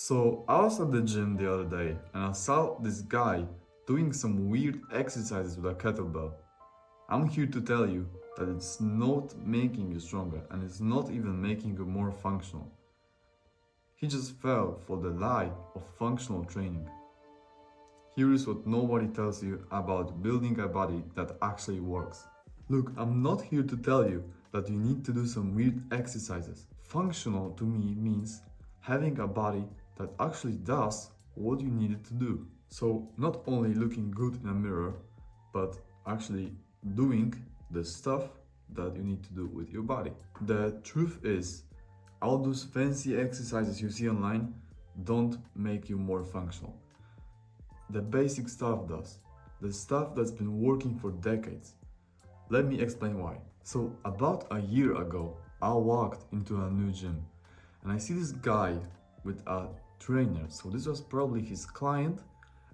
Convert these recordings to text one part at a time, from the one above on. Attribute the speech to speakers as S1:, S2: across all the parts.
S1: So I was at the gym the other day and I saw this guy doing some weird exercises with a kettlebell. I'm here to tell you that it's not making you stronger and it's not even making you more functional. He just fell for the lie of functional training. Here is what nobody tells you about building a body that actually works. Look, I'm not here to tell you that you need to do some weird exercises. Functional to me means having a body that actually does what you need it to do. So, not only looking good in a mirror, but actually doing the stuff that you need to do with your body. The truth is, all those fancy exercises you see online don't make you more functional. The basic stuff does. The stuff that's been working for decades. Let me explain why. So, about a year ago, I walked into a new gym and I see this guy with a trainer. So, this was probably his client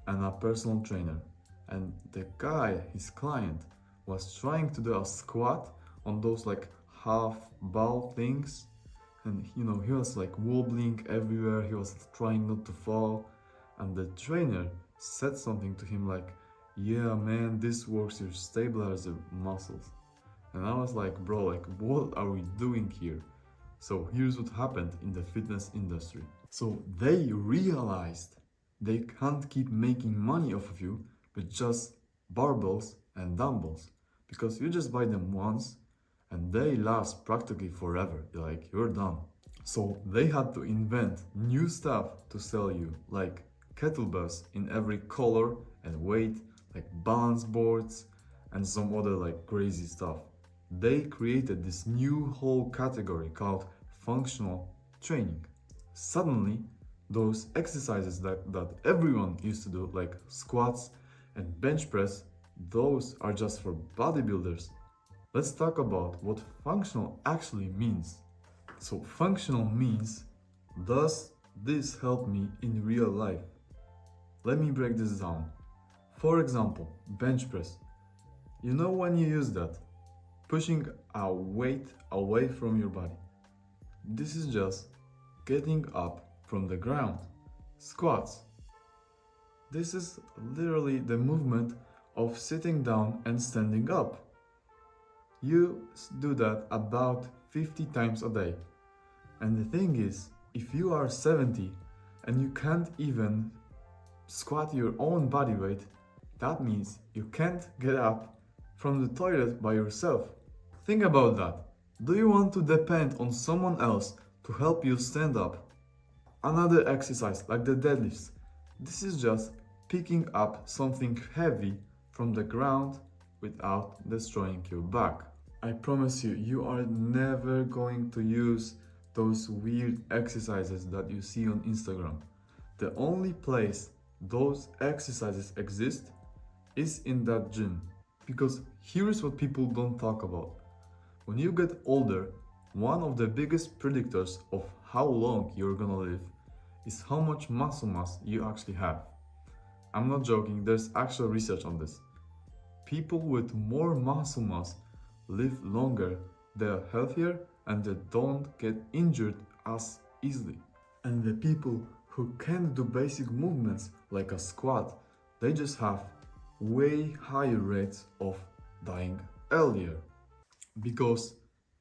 S1: and a personal trainer. And the guy, his client, was trying to do a squat on those like half ball things. And he was like wobbling everywhere, he was trying not to fall. And the trainer said something to him like, "Yeah, man, this works your stabilizer muscles." And I was like, "Bro, like, what are we doing here?" So here's what happened in the fitness industry. So they realized they can't keep making money off of you with just barbells and dumbbells, because you just buy them once and they last practically forever. Like, you're done. So they had to invent new stuff to sell you, like kettlebells in every color and weight, like balance boards and some other like crazy stuff. They created this new whole category called functional training. Suddenly, those exercises that everyone used to do, like squats and bench press, those are just for bodybuilders. Let's talk about what functional actually means. So, functional means, does this help me in real life? Let me break this down. For example, bench press. You know when you use that, pushing a weight away from your body. This is just getting up from the ground. Squats. This is literally the movement of sitting down and standing up. You do that about 50 times a day. And the thing is, if you are 70 and you can't even squat your own body weight, that means you can't get up from the toilet by yourself. Think about that. Do you want to depend on someone else to help you stand up? Another exercise like the deadlifts. This is just picking up something heavy from the ground without destroying your back. I promise you, you are never going to use those weird exercises that you see on Instagram. The only place those exercises exist is in that gym. Because here is what people don't talk about. When you get older, one of the biggest predictors of how long you're gonna live is how much muscle mass you actually have. I'm not joking, there's actual research on this. People with more muscle mass live longer, they're healthier, and they don't get injured as easily. And the people who can't do basic movements like a squat, they just have way higher rates of dying earlier. Because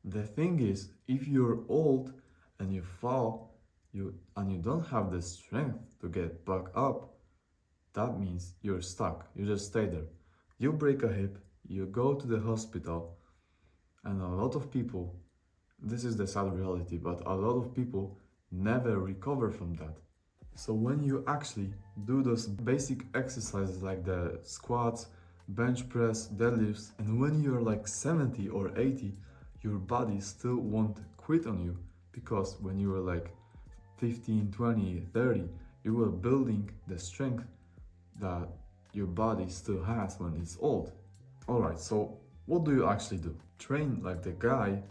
S1: the thing is, if you're old and you fall, you don't have the strength to get back up, that means you're stuck. You just stay there. You break a hip, you go to the hospital, and a lot of people, this is the sad reality, but a lot of people never recover from that. So when you actually do those basic exercises like the squats, bench press, deadlifts, and when you're like 70 or 80, your body still won't quit on you, because when you were like 15, 20, 30, you were building the strength that your body still has when it's old. Alright, so what do you actually do? Train like the guy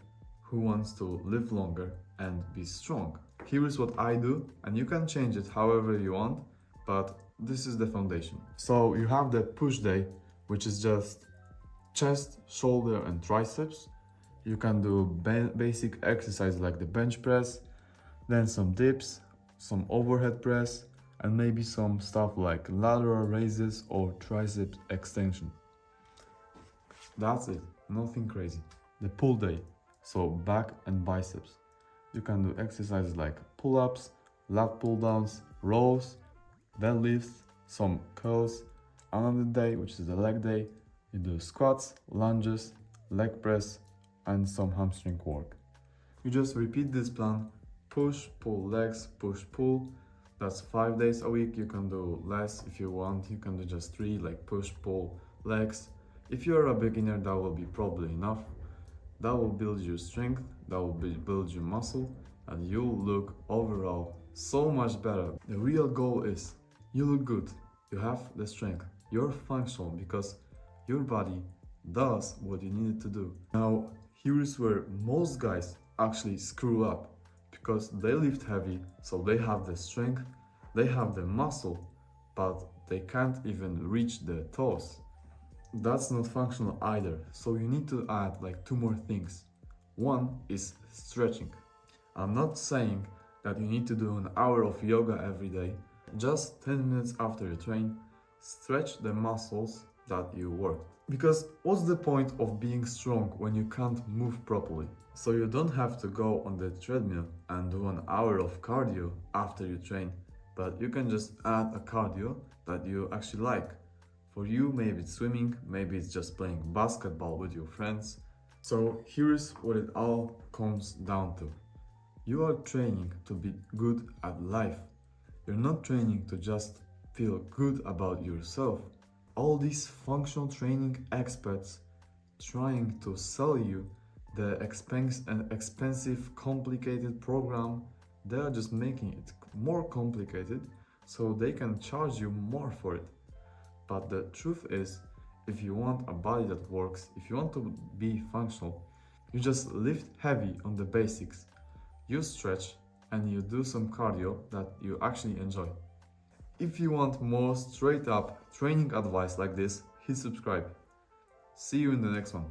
S1: who wants to live longer and be strong. Here is what I do, and you can change it however you want, but this is the foundation. So you have the push day, which is just chest, shoulder, and triceps. You can do basic exercise like the bench press, then some dips, some overhead press, and maybe some stuff like lateral raises or tricep extension. That's it, nothing crazy. The pull day, so back and biceps. You can do exercises like pull-ups, lat pull-downs, rows, deadlifts, some curls. Another day, which is the leg day, you do squats, lunges, leg press, and some hamstring work. You just repeat this plan, push, pull legs, push, pull. That's 5 days a week. You can do less if you want. You can do just 3, like push, pull, legs. If you're a beginner, that will be probably enough. That will build your strength, that will build your muscle, and you'll look overall so much better. The real goal is you look good, you have the strength, you're functional because your body does what you need it to do. Now, here is where most guys actually screw up because they lift heavy, so they have the strength, they have the muscle, but they can't even reach the toes. That's not functional either, so you need to add like 2 more things. One is stretching. I'm not saying that you need to do an hour of yoga every day. Just 10 minutes after you train, stretch the muscles that you worked. Because what's the point of being strong when you can't move properly? So you don't have to go on the treadmill and do an hour of cardio after you train, but you can just add a cardio that you actually like. For you, maybe it's swimming, maybe it's just playing basketball with your friends. So here's what it all comes down to. You are training to be good at life. You're not training to just feel good about yourself. All these functional training experts trying to sell you the expensive, complicated program, they are just making it more complicated so they can charge you more for it. But the truth is, if you want a body that works, if you want to be functional, you just lift heavy on the basics, you stretch, and you do some cardio that you actually enjoy. If you want more straight up training advice like this, hit subscribe. See you in the next one.